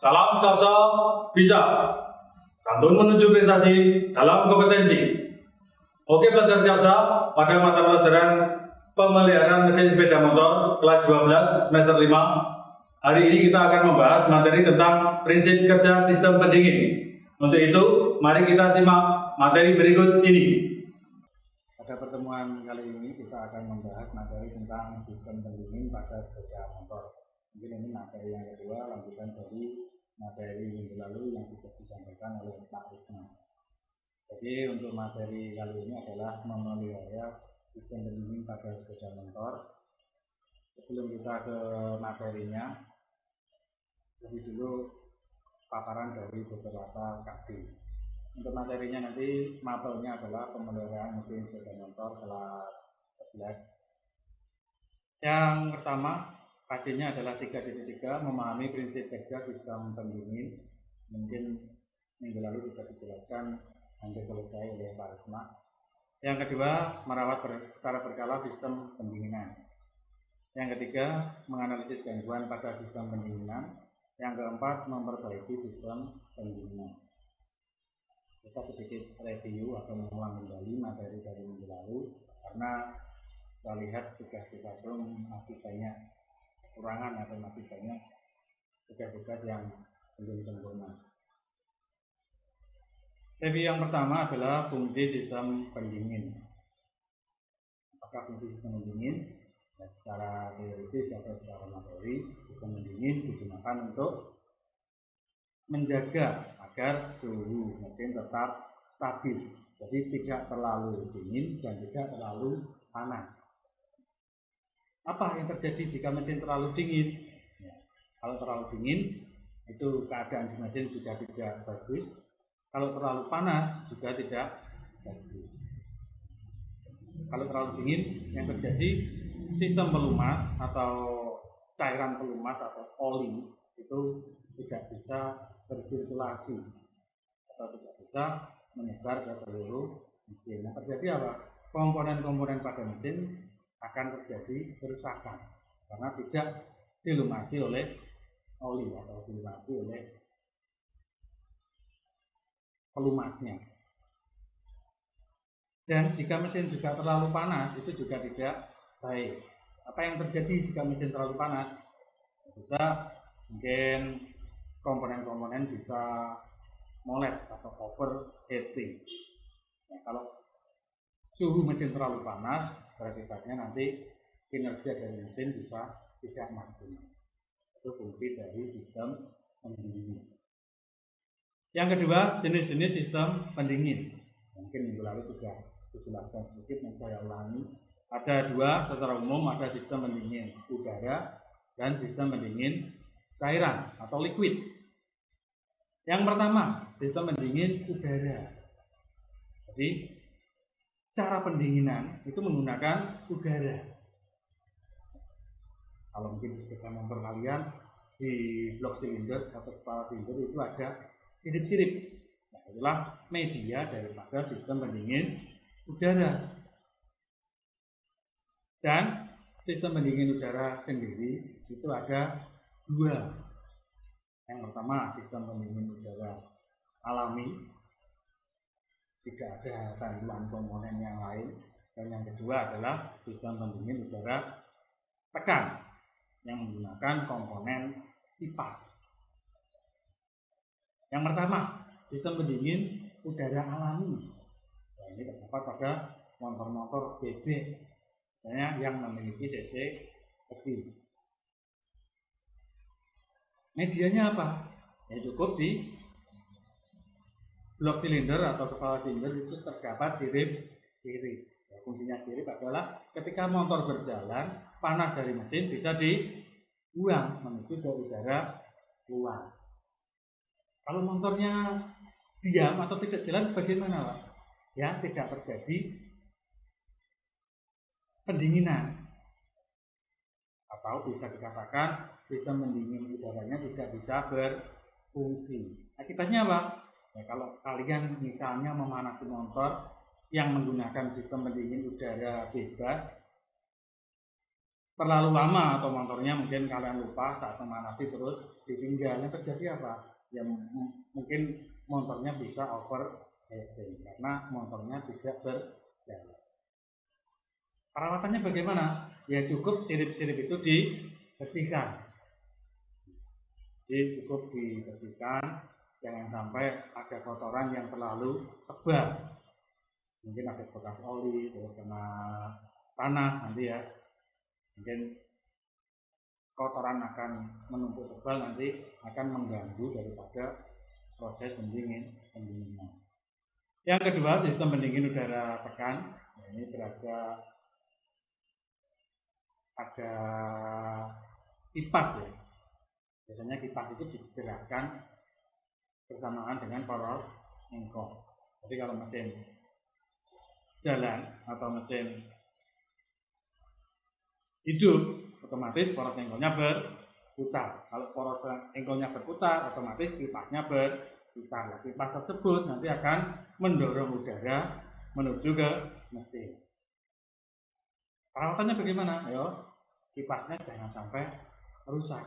Salam Skapsa bisa santun menuju prestasi dalam kompetensi. Oke pelajar Skapsa, pada mata pelajaran pemeliharaan mesin sepeda motor kelas 12 semester 5, hari ini kita akan membahas materi tentang prinsip kerja sistem pendingin. Untuk itu, mari kita simak materi berikut ini. Pada pertemuan kali ini kita akan membahas materi tentang sistem pendingin pada sepeda motor. Mungkin ini materi yang kedua, lanjutan dari materi minggu lalu yang sudah disampaikan oleh Pak Risma. Jadi untuk materi kali ini adalah memelihara sistem pendingin pada sepeda motor. Sebelum kita ke materinya, lebih dulu paparan dari beberapa kaki. Untuk materinya nanti mapelnya adalah pemeliharaan mesin sepeda motor kelas 11. Yang pertama, kajiannya adalah 3.3, memahami prinsip kerja sistem pendingin. Mungkin minggu lalu sudah dijelaskan, hampir selesai oleh Pak Risma. Yang kedua, merawat secara berkala sistem pendinginan. Yang ketiga, menganalisis gangguan pada sistem pendinginan. Yang keempat, memperbaiki sistem pendinginan. Kita sedikit review atau mengulang kembali materi dari minggu lalu, karena kita lihat tugas-tugas masih banyak kekurangan atau masih banyak tugas-tugas yang belum sempurna. Review yang pertama adalah fungsi sistem pendingin. Apakah fungsi sistem pendingin? Ya, secara teoritis atau secara materi, sistem pendingin digunakan untuk menjaga agar suhu mesin tetap stabil, jadi tidak terlalu dingin dan tidak terlalu panas. Apa yang terjadi jika mesin terlalu dingin? Ya, kalau terlalu dingin, itu keadaan di mesin juga tidak bagus. Kalau terlalu panas juga tidak bagus. Kalau terlalu dingin, yang terjadi sistem pelumas atau cairan pelumas atau oli itu tidak bisa bersirkulasi atau tidak bisa menyebar ke seluruh mesin. Yang terjadi apa? Komponen-komponen pada mesin akan terjadi kerusakan karena tidak dilumasi oleh oli atau dilumasi oleh pelumasnya. Dan jika mesin juga terlalu panas, itu juga tidak baik. Apa yang terjadi jika mesin terlalu panas? Bisa mungkin komponen-komponen bisa molet atau overheating. Nah, kalau suhu mesin terlalu panas, berakibatnya nanti kinerja dari mesin bisa tidak maksimal. Itu fungsi dari sistem pendingin. Yang kedua, jenis-jenis sistem pendingin. Mungkin minggu lalu sudah dijelaskan sedikit, saya ulangi. Ada dua secara umum, ada sistem pendingin udara dan sistem pendingin cairan atau liquid. Yang pertama, sistem pendingin udara. Jadi, cara pendinginan itu menggunakan udara. Kalau mungkin kita memperhatikan di blok silinder atau kepala silinder itu ada sirip-sirip. Nah, itulah media daripada sistem pendingin udara. Dan sistem pendingin udara sendiri itu ada dua. Yang pertama, sistem pendingin udara alami, tidak ada bantuan komponen yang lain. Dan yang kedua adalah sistem pendingin udara tekan yang menggunakan komponen kipas. Yang pertama, sistem pendingin udara alami. Nah, ini terdapat pada motor-motor bebek yang memiliki cc kecil. Medianya apa? Ya cukup di blok silinder atau kepala silinder itu terdapat sirip. Ya, fungsinya sirip adalah ketika motor berjalan, panas dari mesin bisa dibuang menuju ke udara luar. Kalau motornya diam atau tidak jalan, bagaimana, Pak? Ya, tidak terjadi pendinginan. Atau bisa dikatakan sistem pendingin udaranya tidak bisa berfungsi. Akibatnya apa? Ya, kalau kalian misalnya memanasi motor yang menggunakan sistem pendingin udara bebas, terlalu lama atau motornya mungkin kalian lupa saat memanasi terus ditinggal, yang terjadi apa? Ya mungkin motornya bisa overheating karena motornya tidak berjalan. Perawatannya bagaimana? Ya cukup sirip-sirip itu dibersihkan. Jadi cukup dibersihkan, jangan sampai ada kotoran yang terlalu tebal. Mungkin ada bekas oli, terus kena tanah nanti ya. Mungkin kotoran akan menumpuk tebal, nanti akan mengganggu daripada proses pendinginan. Yang kedua, sistem pendingin udara tekan. Nah, ini ada kipas ya. Biasanya kipas itu digerakkan bersamaan dengan poros engkol. Jadi kalau mesin jalan atau mesin hidup, otomatis poros engkolnya berputar. Kalau poros engkolnya berputar, otomatis kipasnya berputar. Nah, kipas tersebut nanti akan mendorong udara menuju ke mesin. Perawatannya bagaimana? Ayo, kipasnya jangan sampai rusak.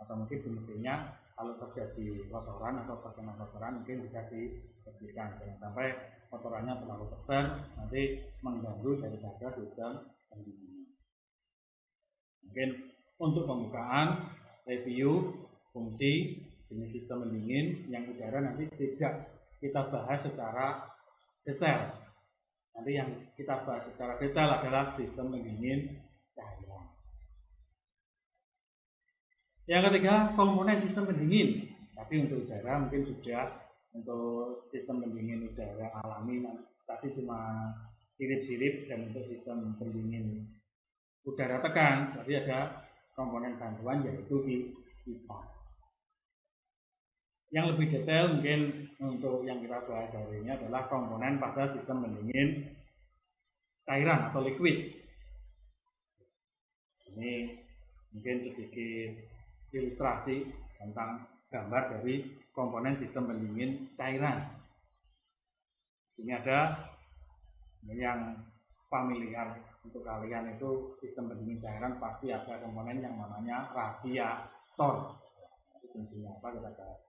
Atau mungkin di mesinnya kalau terjadi kotoran atau terkena kotoran mungkin bisa dibersihkan. Jangan sampai kotorannya terlalu tebal, nanti mengganggu daripada sistem pendingin. Mungkin untuk pembukaan review fungsi jenis sistem pendingin yang udara nanti tidak kita bahas secara detail. Nanti yang kita bahas secara detail adalah sistem pendingin cairan. Yang ketiga, komponen sistem pendingin. Tapi untuk udara mungkin sudah, untuk sistem pendingin udara alami tadi cuma sirip-sirip, dan untuk sistem pendingin udara tekan tadi ada komponen bantuan yaitu kipas. Yang lebih detail mungkin untuk yang kita bahas hari ini adalah komponen pada sistem pendingin cairan atau liquid. Ini mungkin sedikit ilustrasi tentang gambar dari komponen sistem pendingin cairan. Ini ada yang familiar untuk kalian, itu sistem pendingin cairan pasti ada komponen yang namanya radiator. Fungsinya apa kita bahas.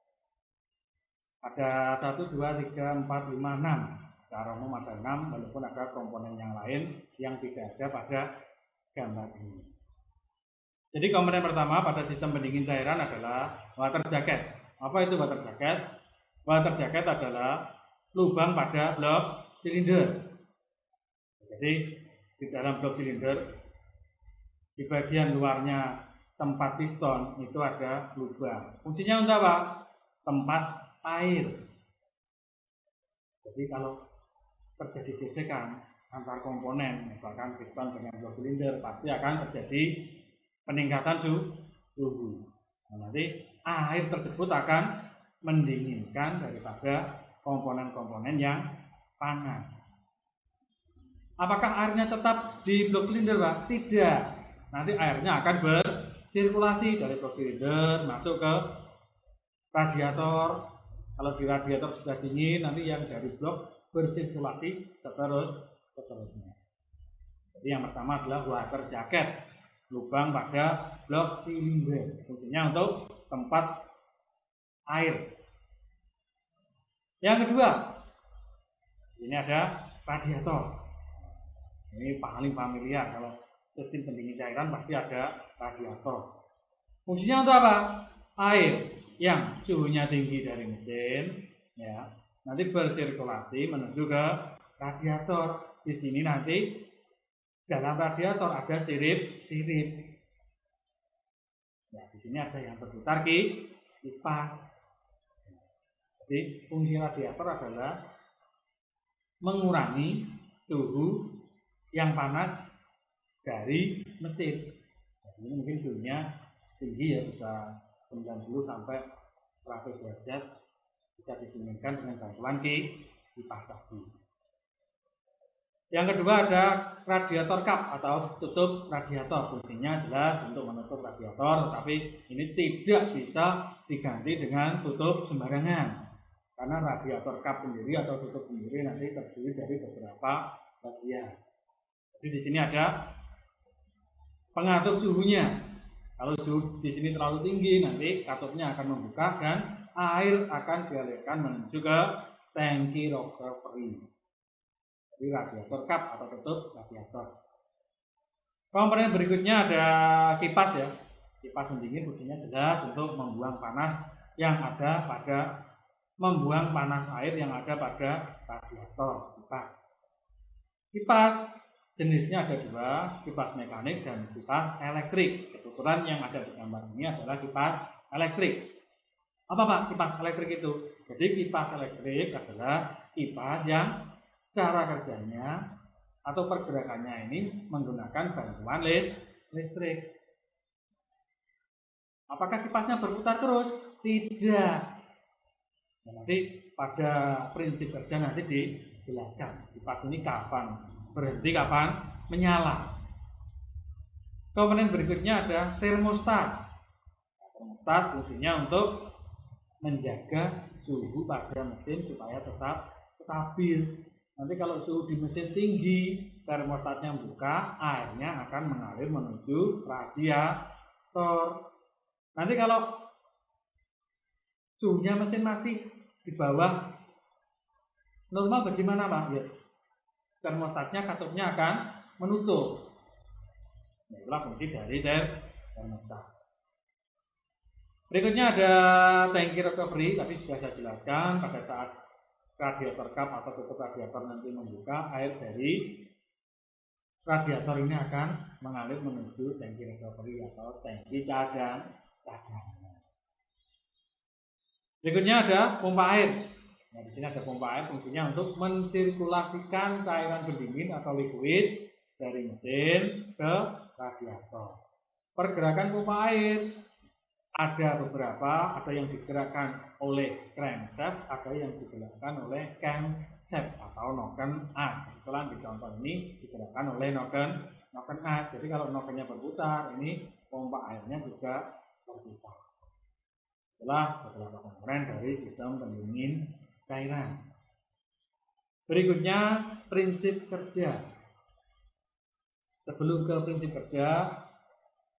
Ada 1, 2, 3, 4, 5, 6. Secara umum ada 6, walaupun ada komponen yang lain yang tidak ada pada gambar ini. Jadi komponen pertama pada sistem pendingin cairan adalah water jacket. Apa itu water jacket? Water jacket adalah lubang pada blok silinder. Jadi di dalam blok silinder, di bagian luarnya tempat piston itu ada lubang. Fungsinya untuk apa? Tempat air. Jadi kalau terjadi gesekan antar komponen, misalkan piston dengan blok silinder, pasti akan terjadi peningkatan suhu. Nah, nanti air tersebut akan mendinginkan daripada komponen-komponen yang panas. Apakah airnya tetap di blok silinder, Pak? Tidak. Nanti airnya akan bersirkulasi dari blok silinder masuk ke radiator. Kalau di radiator sudah dingin, nanti yang dari blok bersirkulasi seterusnya. Jadi yang pertama adalah water jacket, lubang pada blok silinder. Fungsinya untuk tempat air. Yang kedua, ini ada radiator. Ini paling familiar, kalau sistem pendingin cairan pasti ada radiator. Fungsinya untuk apa? Air yang suhunya tinggi dari mesin, ya, nanti bersirkulasi menuju ke radiator. Di sini nanti dalam radiator ada sirip-sirip. Ya, di sini ada yang berputar kipas. Jadi fungsi radiator adalah mengurangi suhu yang panas dari mesin. Ini mungkin suhunya tinggi ya, bisa 90 sampai 100 derajat, bisa didinginkan dengan bantuan kipas tadi. Yang kedua ada radiator cup atau tutup radiator. Fungsinya jelas untuk menutup radiator, tapi ini tidak bisa diganti dengan tutup sembarangan. Karena radiator cup sendiri atau tutup sendiri nanti terdiri dari beberapa bagian. Jadi di sini ada pengatur suhunya. Kalau suhu di sini terlalu tinggi, nanti katupnya akan membuka dan air akan dialirkan menuju ke tangki recovery. Jadi radiator kap atau tutup radiator. Komponen berikutnya ada kipas ya. Kipas pendingin fungsinya jelas untuk membuang panas yang ada pada air yang ada pada radiator kipas. Kipas jenisnya ada dua, kipas mekanik dan kipas elektrik. Kebetulan yang ada di gambar ini adalah kipas elektrik. Apa Pak kipas elektrik itu? Jadi kipas elektrik adalah kipas yang cara kerjanya atau pergerakannya ini menggunakan bantuan listrik. Apakah kipasnya berputar terus? Tidak. Nanti pada prinsip kerja nanti dijelaskan kipas ini kapan berhenti, kapan menyala. Komponen berikutnya ada termostat. Termostat fungsinya untuk menjaga suhu pada mesin supaya tetap stabil. Nanti kalau suhu di mesin tinggi, termostatnya buka, airnya akan mengalir menuju radiator. Nanti kalau suhunya mesin masih di bawah normal bagaimana Pak? Ya, termostatnya katupnya akan menutup. Itulah fungsi dari termostat. Berikutnya ada tangki recovery. Tadi sudah saya jelaskan pada saat radiator kap atau tutup radiator nanti membuka, air dari radiator ini akan mengalir menuju tangki recovery atau tangki cadangan. Berikutnya ada pompa air. Nah, di sini ada pompa air, fungsinya untuk mensirkulasikan cairan pendingin atau liquid dari mesin ke radiator. Pergerakan pompa air ada beberapa, ada yang digerakkan oleh crankshaft, ada yang digerakkan oleh camshaft atau noken as. Kebetulan di contoh ini digerakkan oleh noken as. Jadi kalau nokennya berputar, ini pompa airnya juga berputar. Itulah beberapa komponen dari sistem pendingin cairan. Berikutnya prinsip kerja. Sebelum ke prinsip kerja,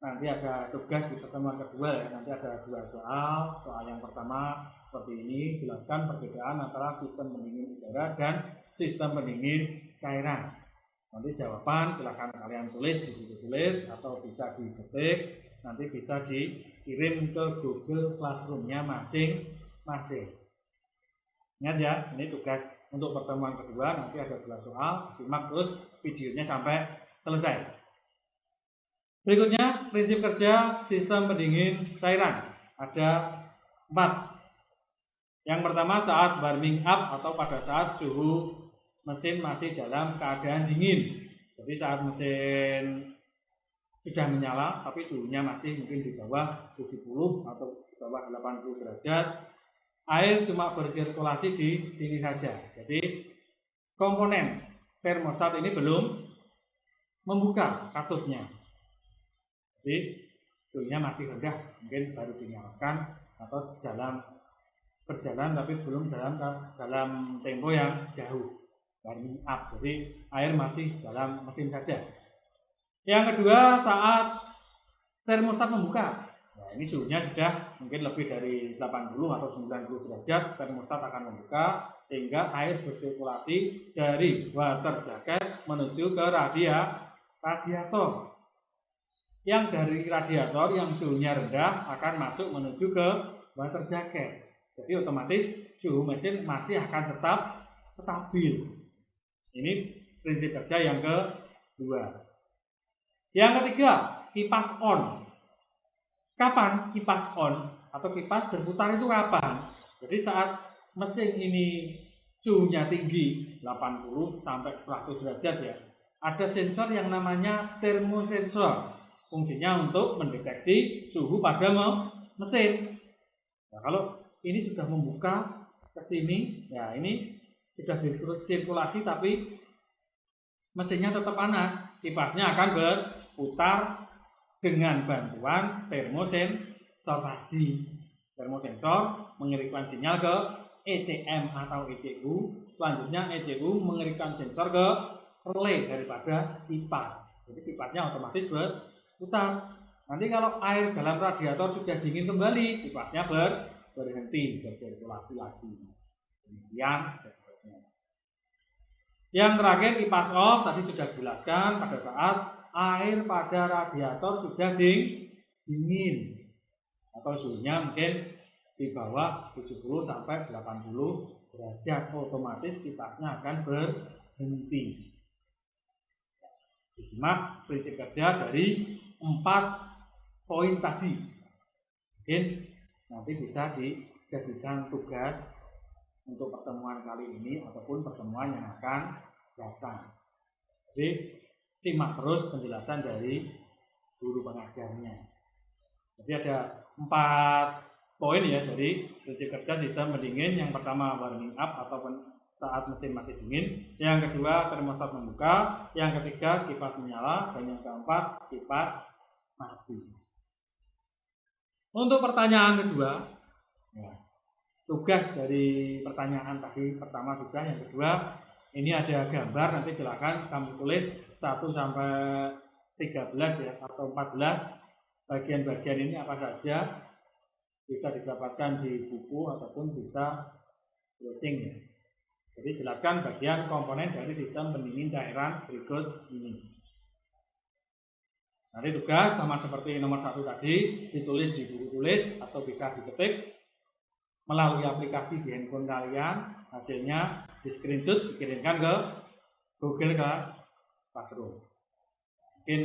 nanti ada tugas di pertemuan kedua ya. Nanti ada dua soal. Soal yang pertama seperti ini, jelaskan perbedaan antara sistem pendingin udara dan sistem pendingin cairan. Nanti jawaban silakan kalian tulis di buku tulis atau bisa diketik, nanti bisa dikirim ke Google Classroom-nya masing-masing. Ingat ya, ini tugas untuk pertemuan kedua. Nanti ada dua soal, simak terus videonya sampai selesai. Berikutnya prinsip kerja sistem pendingin cairan. Ada 4. Yang pertama saat warming up atau pada saat suhu mesin masih dalam keadaan dingin. Jadi saat mesin sudah menyala tapi suhunya masih mungkin di bawah 70 atau di bawah 80 derajat, air cuma bersirkulasi di sini saja. Jadi komponen termostat ini belum membuka katupnya. Jadi suhunya masih rendah, mungkin baru dinyalakan atau berjalan tapi belum dalam tempo yang jauh, warming up. Jadi air masih dalam mesin saja. Yang kedua saat termostat membuka, nah ini suhunya sudah mungkin lebih dari 80 atau 90 derajat, termostat akan membuka sehingga air bersirkulasi dari water jacket menuju ke radiator. Yang dari radiator yang suhunya rendah akan masuk menuju ke water jacket. Jadi otomatis suhu mesin masih akan tetap stabil. Ini prinsip kerja yang kedua. Yang ketiga, kipas on. Kapan kipas on atau kipas berputar itu kapan? Jadi saat mesin ini suhunya tinggi 80 sampai 100 derajat ya. Ada sensor yang namanya termosensor. Fungsinya untuk mendeteksi suhu pada mesin. Nah, kalau ini sudah membuka ke sini, ya ini sudah sirkulasi tapi mesinnya tetap panas. Kipasnya akan berputar dengan bantuan termosensor tadi. Termosensor mengirimkan sinyal ke ECM atau ECU. Selanjutnya ECU mengirimkan sensor ke relay daripada kipas. Jadi kipasnya otomatis putar. Nanti kalau air dalam radiator sudah dingin kembali, kipasnya berhenti, bersirkulasi lagi. Demikian. Yang terakhir kipas off, tadi sudah dijelaskan pada saat air pada radiator sudah dingin atau suhunya mungkin di bawah 70 sampai 80 derajat, otomatis kipasnya akan berhenti. Disimak prinsip kerja dari 4 poin tadi. Mungkin nanti bisa dijadikan tugas untuk pertemuan kali ini ataupun pertemuan yang akan datang. Jadi simak terus penjelasan dari guru pengajarnya. Jadi ada 4 poin ya dari prinsip kerja sistem pendingin. Yang pertama warming up ataupun saat mesin masih dingin. Yang kedua termostat membuka. Yang ketiga kipas menyala. Dan yang keempat kipas mati. Untuk pertanyaan kedua, ya, tugas dari pertanyaan tadi pertama sudah, yang kedua ini ada gambar, nanti silakan kamu tulis 1 sampai 13 ya atau 14 bagian-bagian ini apa saja, bisa didapatkan di buku ataupun bisa browsing ya. Jadi jelaskan bagian komponen dari sistem pendingin cairan berikut ini. Nanti tugas sama seperti nomor 1 tadi, ditulis di buku tulis atau bisa diketik melalui aplikasi di handphone kalian, hasilnya di screenshot dikirimkan ke Google Classroom. Mungkin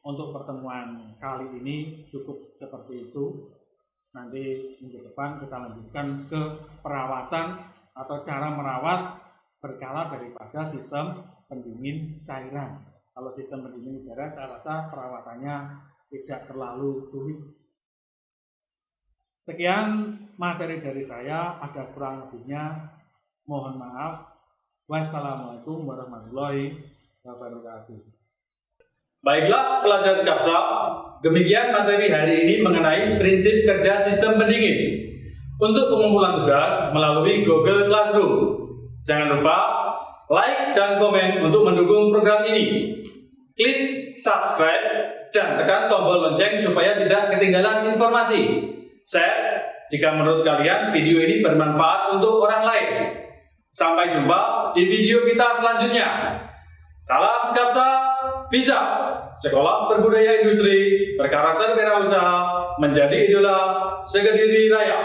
untuk pertemuan kali ini cukup seperti itu. Nanti minggu depan kita lanjutkan ke perawatan atau cara merawat berkala daripada sistem pendingin cairan. Kalau sistem pendingin udara saya rasa perawatannya tidak terlalu sulit. Sekian materi dari saya, ada kurang lebihnya mohon maaf. Wassalamualaikum warahmatullahi wabarakatuh. Baiklah pelajar Skapsa, demikian materi hari ini mengenai prinsip kerja sistem pendingin. Untuk pengumpulan tugas melalui Google Classroom. Jangan lupa like dan komen untuk mendukung program ini. Klik subscribe dan tekan tombol lonceng supaya tidak ketinggalan informasi. Share jika menurut kalian video ini bermanfaat untuk orang lain. Sampai jumpa di video kita selanjutnya. Salam Skapsa, bisa sekolah berbudaya industri, berkarakter wirausaha, menjadi idola sekediri raya.